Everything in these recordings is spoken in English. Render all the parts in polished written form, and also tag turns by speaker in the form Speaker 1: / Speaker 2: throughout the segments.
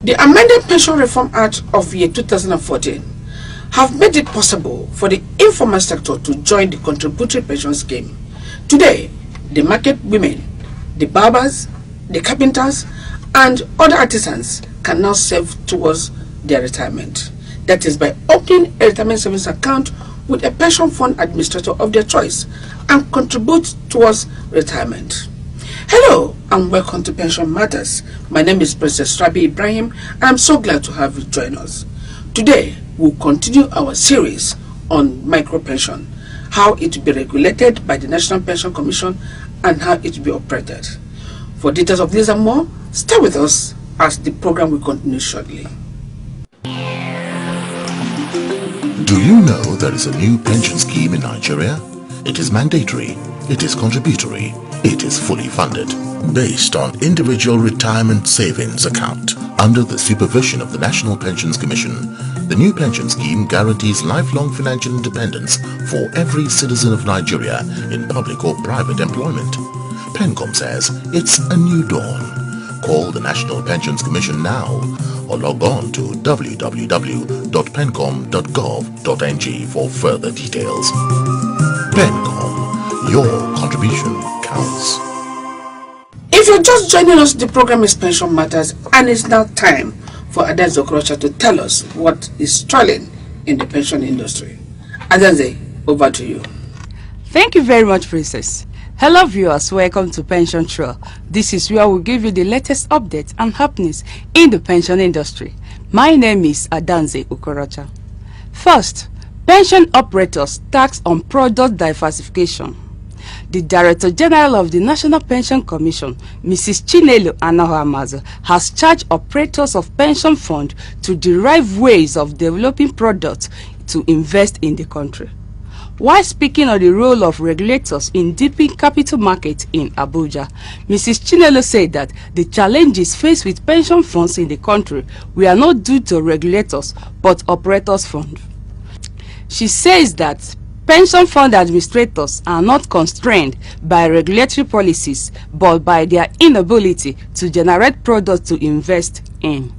Speaker 1: The amended Pension Reform Act of year 2014 have made it possible for the informal sector to join the contributory pension scheme. Today, the market women, the barbers, the carpenters, and other artisans can now save towards their retirement. That is by opening a retirement savings account with a pension fund administrator of their choice and contribute towards retirement. Hello and welcome to Pension Matters. My name is Princess Rabi Ibrahim and I'm so glad to have you join us. Today we'll continue our series on micropension, how it will be regulated by the National Pension Commission and how it will be operated. For details of this and more, stay with us as the program will continue shortly.
Speaker 2: Do you know there is a new pension scheme in Nigeria? It is mandatory, it is contributory, it is fully funded, based on individual retirement savings account. Under the supervision of the National Pensions Commission, the new pension scheme guarantees lifelong financial independence for every citizen of Nigeria in public or private employment. PENCOM says it's a new dawn. Call the National Pensions Commission now or log on to www.pencom.gov.ng for further details. PENCOM, your contribution counts.
Speaker 1: If you're just joining us, the program is Pension Matters and it's now time for Adanze Okorocha to tell us what is trailing in the pension industry. Adanze, over to you.
Speaker 3: Thank you very much, Princess. Hello viewers, welcome to Pension Trail. This is where we give you the latest updates and happenings in the pension industry. My name is Adanze Okorocha. First, pension operators tax on product diversification. The Director General of the National Pension Commission, Mrs. Chinelo Anahoamazu, has charged operators of pension funds to derive ways of developing products to invest in the country. While speaking on the role of regulators in deepening capital markets in Abuja, Mrs. Chinelo said that the challenges faced with pension funds in the country were not due to regulators but operators' funds. She says that pension fund administrators are not constrained by regulatory policies but by their inability to generate products to invest in.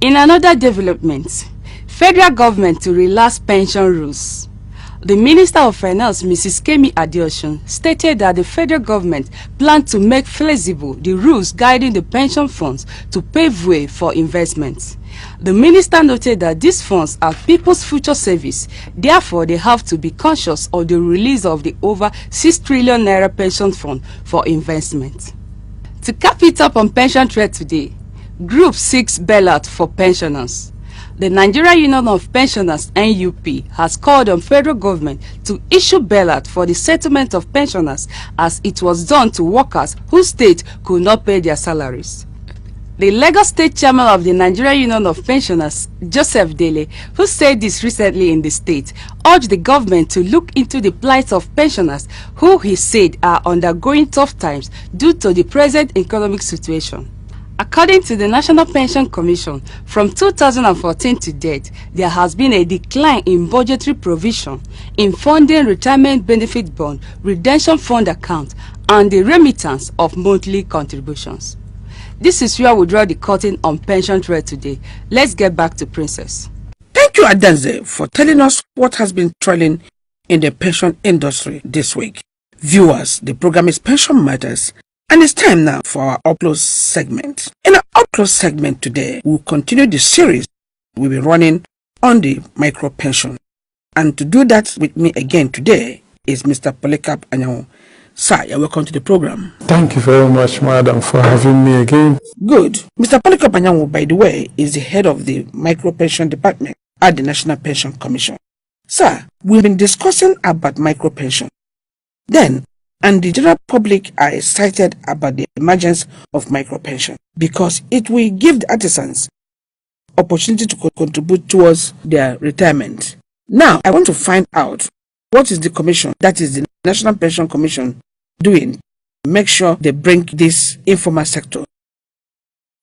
Speaker 3: In another development, federal government to relax pension rules. The Minister of Finance, Mrs. Kemi Adeosun, stated that the federal government planned to make flexible the rules guiding the pension funds to pave way for investments. The minister noted that these funds are people's future service, therefore they have to be conscious of the release of the over 6 trillion naira pension fund for investment. To cap it up on pension trade today, Group 6 bailout for pensioners. The Nigeria Union of Pensioners (NUP) has called on federal government to issue bailout for the settlement of pensioners as it was done to workers whose state could not pay their salaries. The Lagos State Chairman of the Nigeria Union of Pensioners, Joseph Dele, who said this recently in the state, urged the government to look into the plight of pensioners who he said are undergoing tough times due to the present economic situation. According to the National Pension Commission, from 2014 to date, there has been a decline in budgetary provision in funding retirement benefit bond, redemption fund account, and the remittance of monthly contributions. This is where we draw the curtain on pension trade today. Let's get back to Princess.
Speaker 1: Thank you, Adanze, for telling us what has been trailing in the pension industry this week. Viewers, the program is Pension Matters. And it's time now for our Upload segment. In our Upload segment today, we'll continue the series we'll be running on the micropension. And to do that with me again today is Mr. Polycarp Anyanwu. Sir, you're welcome to the program.
Speaker 4: Thank you very much, madam, for having me again.
Speaker 1: Good. Mr. Polycarp Anyanwu, by the way, is the head of the micropension department at the National Pension Commission. Sir, we've been discussing about micropension. Then, and the general public are excited about the emergence of micropension because it will give the artisans opportunity to contribute towards their retirement. Now, I want to find out what is the commission, that is the National Pension Commission, doing to make sure they bring this informal sector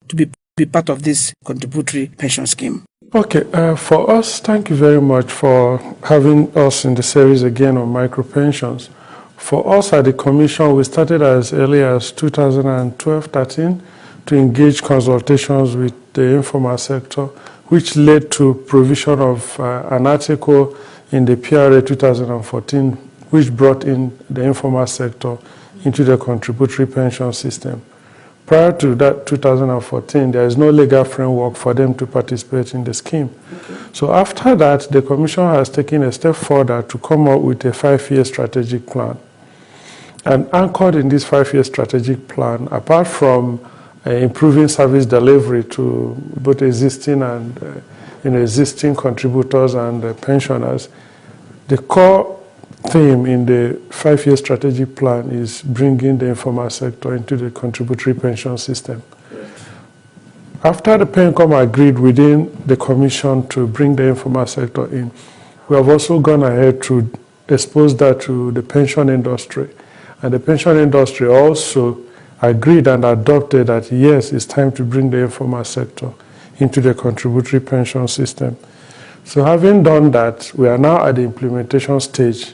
Speaker 1: to be part of this contributory pension scheme.
Speaker 4: Okay, for us, thank you very much for having us in the series again on micropensions. For us at the Commission, we started as early as 2012-13 to engage consultations with the informal sector, which led to provision of an article in the PRA 2014, which brought in the informal sector into the contributory pension system. Prior to that 2014, there is no legal framework for them to participate in the scheme. Okay. So after that, the Commission has taken a step further to come up with a 5-year strategic plan. And anchored in this 5-year strategic plan, apart from improving service delivery to both existing and existing contributors and pensioners, the core theme in the 5-year strategic plan is bringing the informal sector into the contributory pension system. After the PENCOM agreed within the Commission to bring the informal sector in, we have also gone ahead to expose that to the pension industry. And the pension industry also agreed and adopted that, yes, it's time to bring the informal sector into the contributory pension system. So having done that, we are now at the implementation stage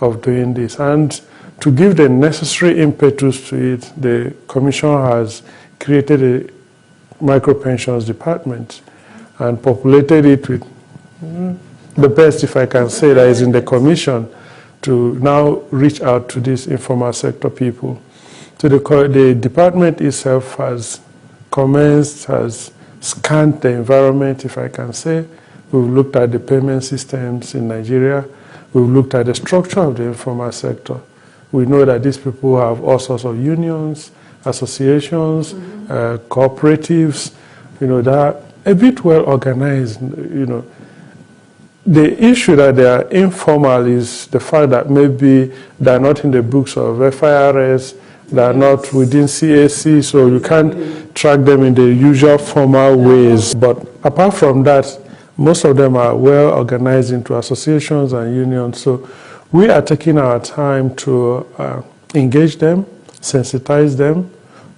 Speaker 4: of doing this. And to give the necessary impetus to it, the Commission has created a micropensions department and populated it with the best, if I can say, that is in the Commission to now reach out to these informal sector people. So the department itself has commenced, has scanned the environment, if I can say. We've looked at the payment systems in Nigeria. We've looked at the structure of the informal sector. We know that these people have all sorts of unions, associations, cooperatives, that are a bit well organized, The issue that they are informal is the fact that maybe they're not in the books of FIRS, they're not within CAC, so you can't track them in the usual formal ways. But apart from that, most of them are well organized into associations and unions. So we are taking our time to engage them, sensitize them,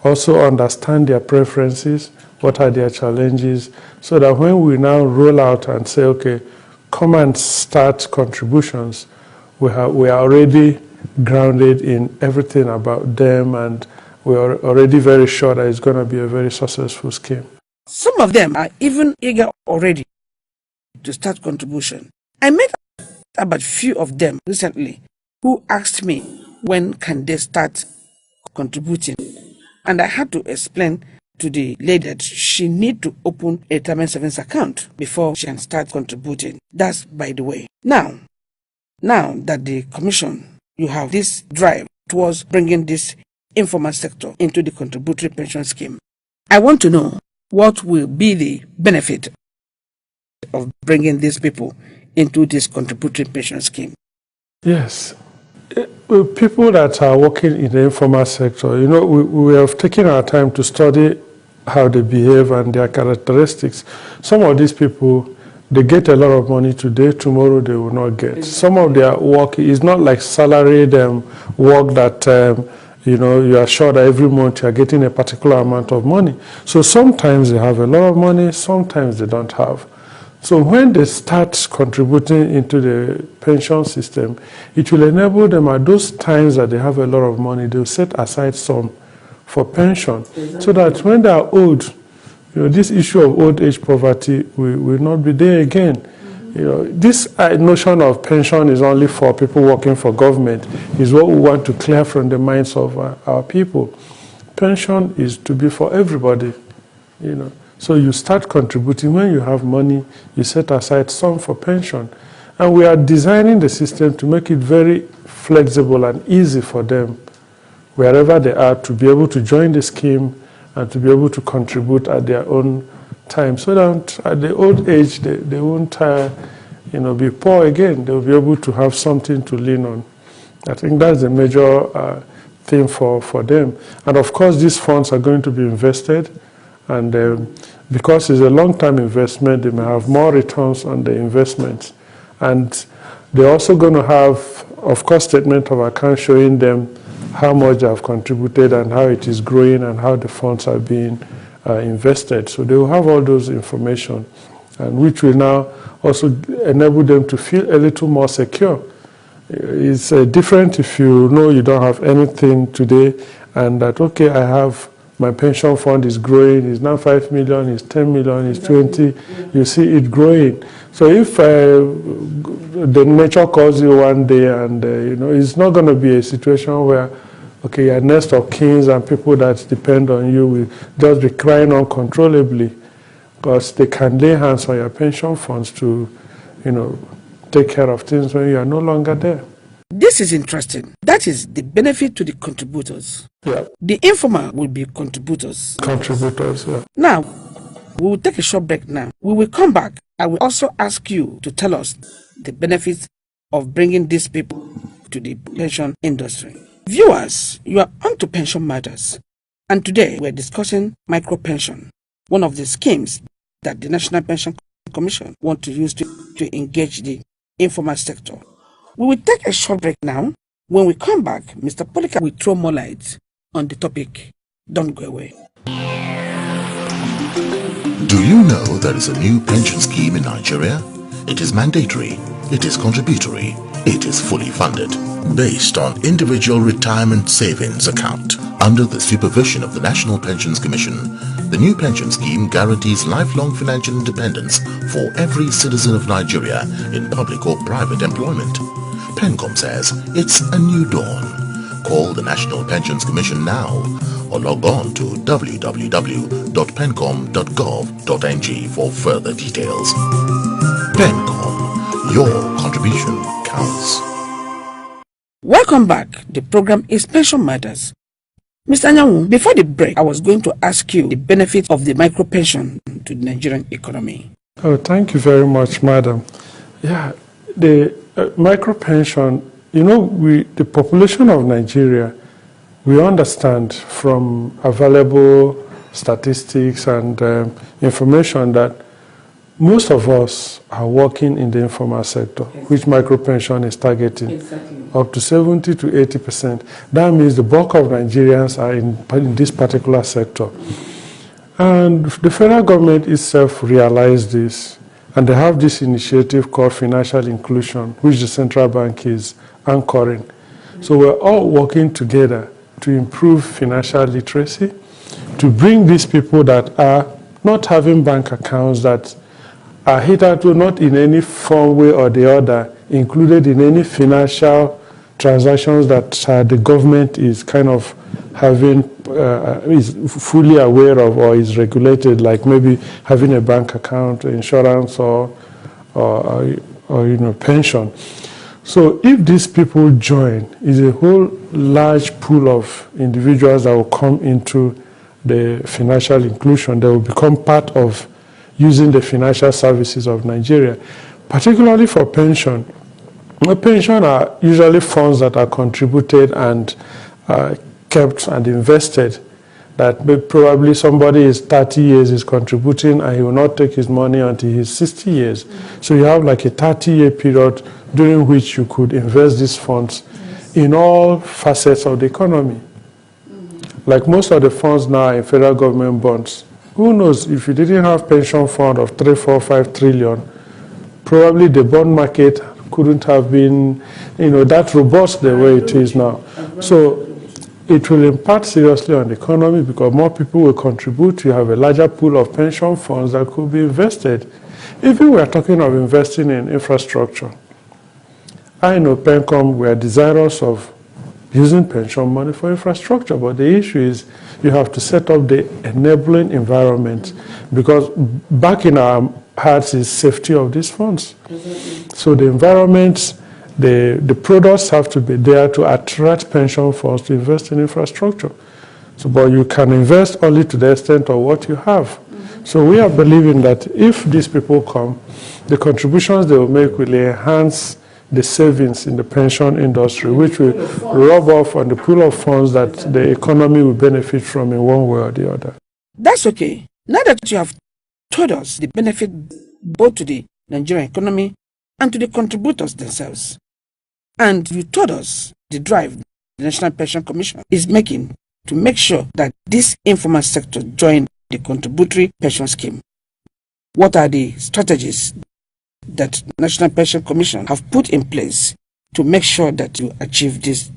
Speaker 4: also understand their preferences, what are their challenges, so that when we now roll out and say, okay, come and start contributions, we are already grounded in everything about them, and we are already very sure that it's going to be a very successful scheme.
Speaker 1: Some of them are even eager already to start contribution. I met about few of them recently who asked me when can they start contributing, and I had to explain to the lady that she need to open a retirement savings account before she can start contributing. That's by the way. Now that the Commission, you have this drive towards bringing this informal sector into the contributory pension scheme, I want to know what will be the benefit of bringing these people into this contributory pension scheme.
Speaker 4: Yes. People that are working in the informal sector, we have taken our time to study how they behave and their characteristics. Some of these people, they get a lot of money today, tomorrow they will not get. Some of their work is not like salaried work that, you are sure that every month you are getting a particular amount of money. So sometimes they have a lot of money, sometimes they don't have. So when they start contributing into the pension system, it will enable them at those times that they have a lot of money, they'll set aside some for pension, so that when they are old, this issue of old age poverty will not be there again. This notion of pension is only for people working for government is what we want to clear from the minds of our people. Pension is to be for everybody, So you start contributing when you have money, you set aside some for pension. And we are designing the system to make it very flexible and easy for them, wherever they are, to be able to join the scheme and to be able to contribute at their own time, so that at the old age they won't be poor again. They'll be able to have something to lean on. I think that's the major thing for them. And of course, these funds are going to be invested, and because it's a long-term investment, they may have more returns on the investments. And they're also going to have, of course, statement of account showing them how much they have contributed and how it is growing and how the funds are being invested. So they will have all those information, and which will now also enable them to feel a little more secure. It's different if you know you don't have anything today and that, okay, I have my pension fund is growing, it's now 5 million, it's 10 million, it's 20, you see it growing. So if the nature calls you one day and, it's not going to be a situation where, okay, your nest of kings and people that depend on you will just be crying uncontrollably, because they can lay hands on your pension funds to, take care of things when you are no longer there.
Speaker 1: This is interesting. That is the benefit to the contributors.
Speaker 4: Yeah.
Speaker 1: The informer will be contributors.
Speaker 4: Contributors, yeah.
Speaker 1: Now, we will take a short break now. We will come back. I will also ask you to tell us the benefits of bringing these people to the pension industry. Viewers, you are on to pension matters. And today we are discussing micropension, one of the schemes that the National Pension Commission want to use to engage the informal sector. We will take a short break now. When we come back, Mr. Polika will throw more light on the topic. Don't go away.
Speaker 2: Do you know there is a new pension scheme in Nigeria? It is mandatory, it is contributory, it is fully funded, based on individual retirement savings account. Under the supervision of the National Pensions Commission, the new pension scheme guarantees lifelong financial independence for every citizen of Nigeria in public or private employment. PENCOM says it's a new dawn. Call the National Pensions Commission now or log on to www.pencom.gov.ng for further details. PENCOM, your contribution counts.
Speaker 1: Welcome back. The program is Pension Matters. Mr. Anyanwu, before the break, I was going to ask you the benefit of the micropension to the Nigerian economy.
Speaker 4: Oh, thank you very much, madam. Yeah, the micropension, the population of Nigeria, we understand from available statistics and information that most of us are working in the informal sector, which micropension is targeting.
Speaker 1: Exactly.
Speaker 4: Up to 70 to 80%. That means the bulk of Nigerians are in this particular sector. And the federal government itself realized this, and they have this initiative called financial inclusion, which the central bank is anchoring. So we're all working together to improve financial literacy, to bring these people that are not having bank accounts, that are hitherto not in any form, way or the other, included in any financial transactions that the government is kind of having, is fully aware of or is regulated, like maybe having a bank account, insurance, or pension. So if these people join, is a whole large pool of individuals that will come into the financial inclusion. They will become part of using the financial services of Nigeria, particularly for pension. Pension are usually funds that are contributed and kept and invested, that probably somebody is 30 years is contributing and he will not take his money until he's 60 years. So you have like a 30-year period during which you could invest these funds in all facets of the economy. Like most of the funds now in federal government bonds. Who knows, if you didn't have pension fund of 3, 4, 5 trillion, probably the bond market couldn't have been, that robust the way it is now. So it will impact seriously on the economy because more people will contribute. You have a larger pool of pension funds that could be invested. Even we are talking of investing in infrastructure. I know PENCOM, we are desirous of using pension money for infrastructure, but the issue is you have to set up the enabling environment, because back in our hearts is safety of these funds. So the environments, the products have to be there to attract pension funds to invest in infrastructure. So, but you can invest only to the extent of what you have. So we are believing that if these people come, the contributions they will make will enhance the savings in the pension industry, which will rub off on the pool of funds that the economy will benefit from in one way or the other.
Speaker 1: That's okay. Now that you have told us the benefit both to the Nigerian economy and to the contributors themselves, and you told us the drive the National Pension Commission is making to make sure that this informal sector join the contributory pension scheme, what are the strategies that National Pension Commission have put in place to make sure that you achieve this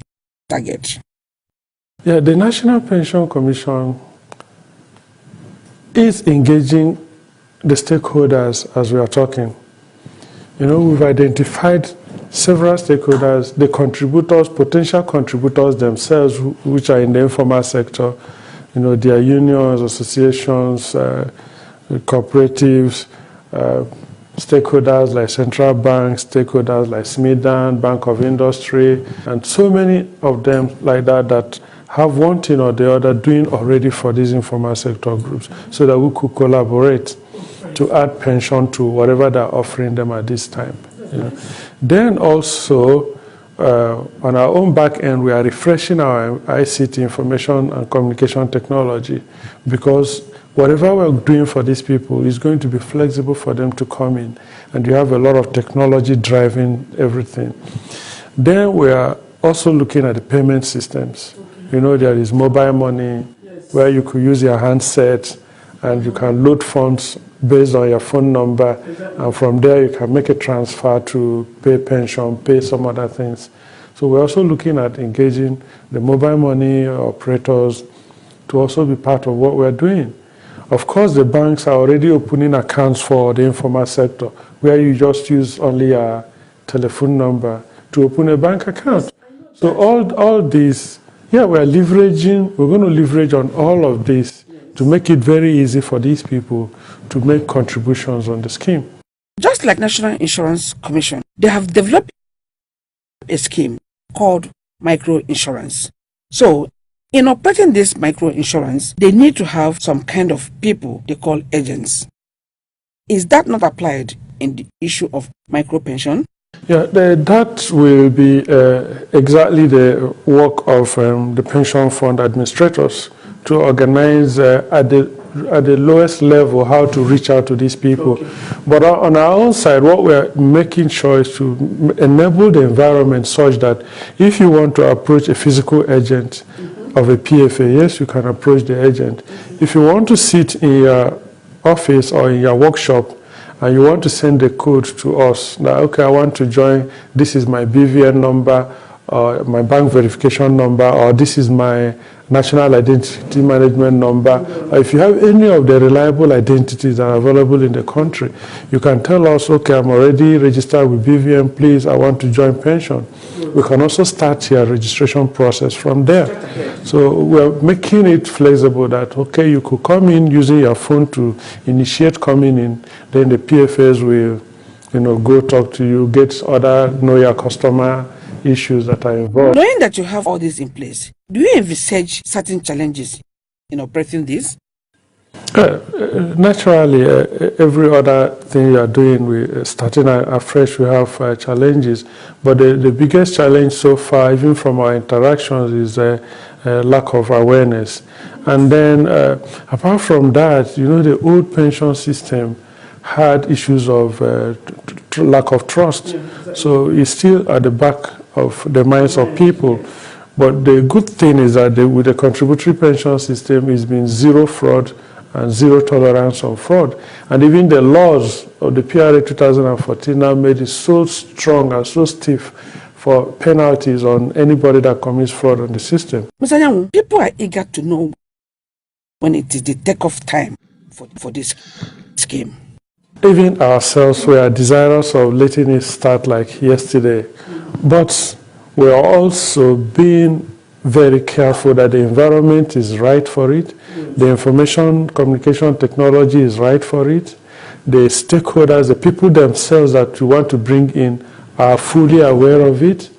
Speaker 1: target?
Speaker 4: Yeah, the National Pension Commission is engaging the stakeholders as we are talking. You know, we've identified several stakeholders, the contributors, potential contributors themselves, which are in the informal sector. You know, their unions, associations, cooperatives, stakeholders like central banks, stakeholders like Smidan, Bank of Industry, and so many of them like that have one thing or the other doing already for these informal sector groups, so that we could collaborate to add pension to whatever they're offering them at this time. You know. Then also, on our own back end, we are refreshing our ICT, information and communication technology, because whatever we're doing for these people is going to be flexible for them to come in. And you have a lot of technology driving everything. Then we are also looking at the payment systems. You know, there is mobile money, where you could use your handset and you can load funds based on your phone number, and from there you can make a transfer to pay pension, pay some other things. So we're also looking at engaging the mobile money operators to also be part of what we're doing. Of course, the banks are already opening accounts for the informal sector, where you just use only a telephone number to open a bank account. So all these, we're going to leverage on all of this to make it very easy for these people to make contributions on the scheme.
Speaker 1: Just like National Insurance Commission, they have developed a scheme called microinsurance. So, in operating this microinsurance, they need to have some kind of people they call agents. Is that not applied in the issue of micropension?
Speaker 4: Yeah, that will be exactly the work of the pension fund administrators to organize at the lowest level how to reach out to these people. Okay. But on our own side, what we're making sure is to enable the environment such that if you want to approach a physical agent of a PFA, yes, you can approach the agent. If you want to sit in your office or in your workshop and you want to send a code to us, that, okay, I want to join, this is my BVN number, or my bank verification number, or this is my national identity management number. If you have any of the reliable identities that are available in the country, you can tell us, okay, I'm already registered with BVN, please, I want to join pension. We can also start your registration process from there. So we're making it flexible that, okay, you could come in using your phone to initiate coming in, then the PFAs will, go talk to you, get other know your customer issues that are involved.
Speaker 1: Knowing that you have all this in place, do you envisage certain challenges in operating this?
Speaker 4: Naturally, every other thing you are doing, starting afresh, we have challenges. But the biggest challenge so far, even from our interactions, is lack of awareness. And then, apart from that, the old pension system had issues of lack of trust. Yeah, exactly. So it's still at the back of the minds of people. But the good thing is that with the contributory pension system, it's been zero fraud and zero tolerance on fraud. And even the laws of the PRA 2014 now made it so strong and so stiff for penalties on anybody that commits fraud on the system.
Speaker 1: Mr. Nyamu, people are eager to know when it is the take-off time for this scheme.
Speaker 4: Even ourselves, we are desirous of letting it start like yesterday. But we are also being very careful that the environment is right for it, the information communication technology is right for it, the stakeholders, the people themselves that we want to bring in are fully aware of it.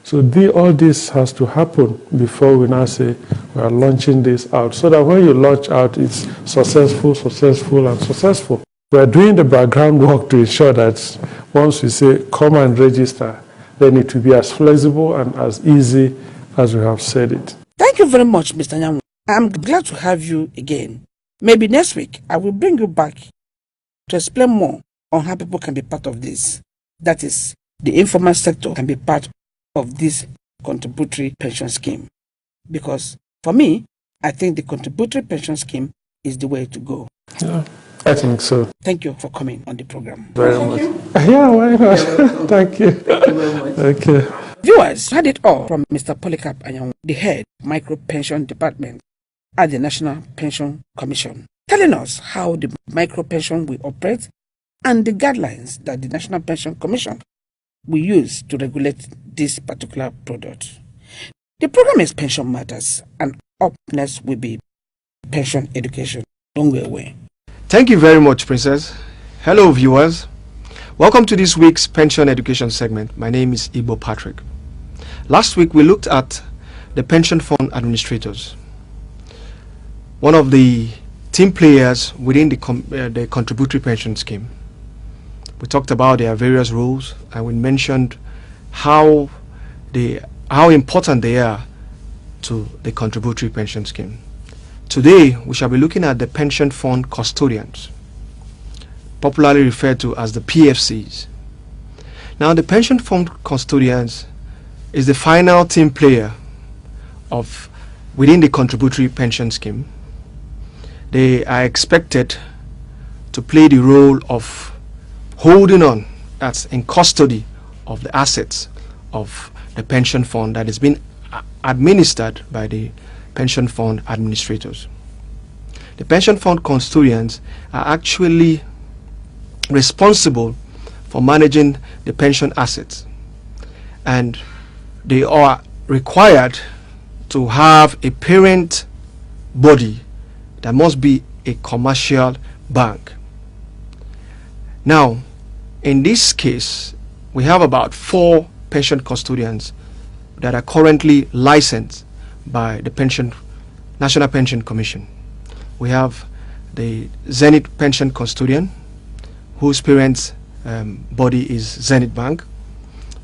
Speaker 4: So all this has to happen before we now say we are launching this out, so that when you launch out, it's successful, and successful. We are doing the background work to ensure that once we say come and register, then it will be as flexible and as easy as we have said it.
Speaker 1: Thank you very much, Mr. Nyamu. I'm glad to have you again. Maybe next week I will bring you back to explain more on how people can be part of this. That is, the informal sector can be part of this contributory pension scheme. Because for me, I think the contributory pension scheme is the way to go.
Speaker 4: Yeah, I think so.
Speaker 1: Thank you for coming on the program.
Speaker 4: Very much. Yeah, why not? Thank you.
Speaker 1: Thank you very much.
Speaker 4: Okay.
Speaker 1: Viewers, had it all from Mr. Polycarp Anyanwu, the head Micropension Department at the National Pension Commission. telling us how the micropension will operate and the guidelines that the National Pension Commission will use to regulate this particular product. The program is Pension Matters, and up next will be Pension Education. Don't go away.
Speaker 5: Thank you very much, Princess. Hello, viewers. Welcome to this week's Pension Education segment. My name is Ibo Patrick. Last week, we looked at the pension fund administrators, one of the team players within the contributory pension scheme. We talked about their various roles, and we mentioned how important they are to the contributory pension scheme. Today, we shall be looking at the pension fund custodians, popularly referred to as the PFCs. Now, the pension fund custodians is the final team player within the contributory pension scheme. They are expected to play the role of holding on, that's in custody of the assets of the pension fund that is being administered by the pension fund administrators. The pension fund custodians are actually responsible for managing the pension assets, and they are required to have a parent body that must be a commercial bank. Now, in this case, we have about 4 pension custodians that are currently licensed by the National Pension Commission. We have the Zenith Pension Custodian, whose parent body is Zenith Bank.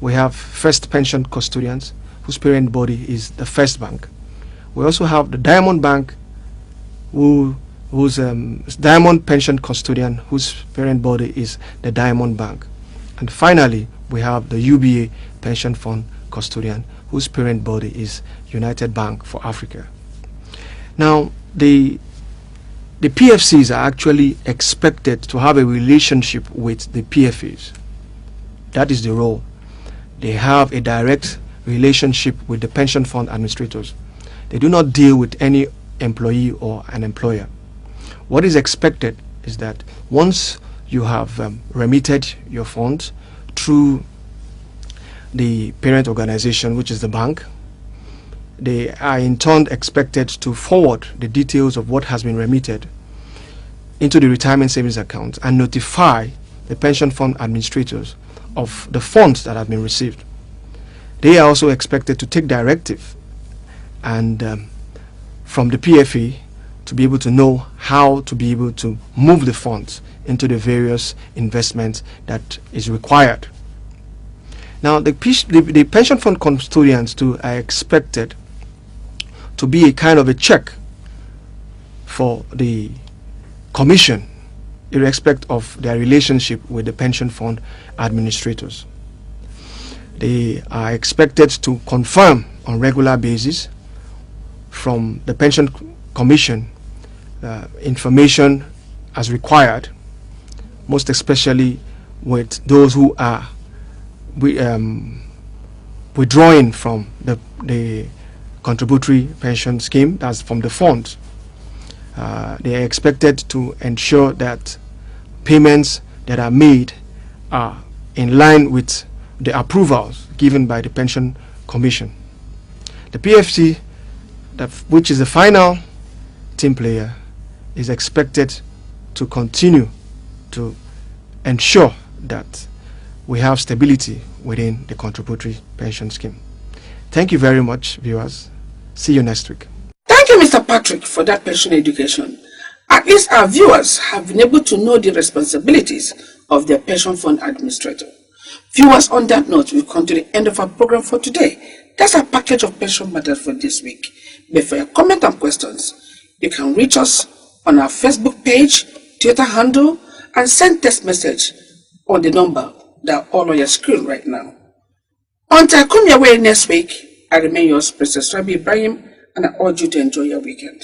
Speaker 5: We have First Pension Custodians, whose parent body is the First Bank. We also have the Diamond Bank, whose Diamond Pension Custodian, whose parent body is the Diamond Bank. And finally, we have the UBA Pension Fund Custodian, whose parent body is United Bank for Africa. Now, the PFCs are actually expected to have a relationship with the PFAs. That is the role. They have a direct relationship with the pension fund administrators. They do not deal with any employee or an employer. What is expected is that once you have remitted your funds through the parent organization, which is the bank, they are in turn expected to forward the details of what has been remitted into the retirement savings account and notify the pension fund administrators of the funds that have been received. They are also expected to take directive and from the PFA to be able to know how to be able to move the funds into the various investments that is required. Now, the pension fund custodians too are expected to be a kind of a check for the commission, irrespective of their relationship with the pension fund administrators. They are expected to confirm on regular basis from the pension commission information as required, most especially with those who are withdrawing from the contributory pension scheme, that's from the funds. They are expected to ensure that payments that are made are in line with the approvals given by the pension commission. The PFC, which is the final team player, is expected to continue to ensure that we have stability within the contributory pension scheme. Thank you very much, viewers. See you next week.
Speaker 1: Thank you, Mr. Patrick, for that pension education. At least our viewers have been able to know the responsibilities of their pension fund administrator. Viewers, on that note, we've come to the end of our program for today. That's our package of pension matters for this week. But for your comment and questions, you can reach us on our Facebook page, Twitter handle, and send text message on the number that are all on your screen right now. Until I come your way next week, I remain yours, Princess Rabi Ibrahim, and I urge you to enjoy your weekend.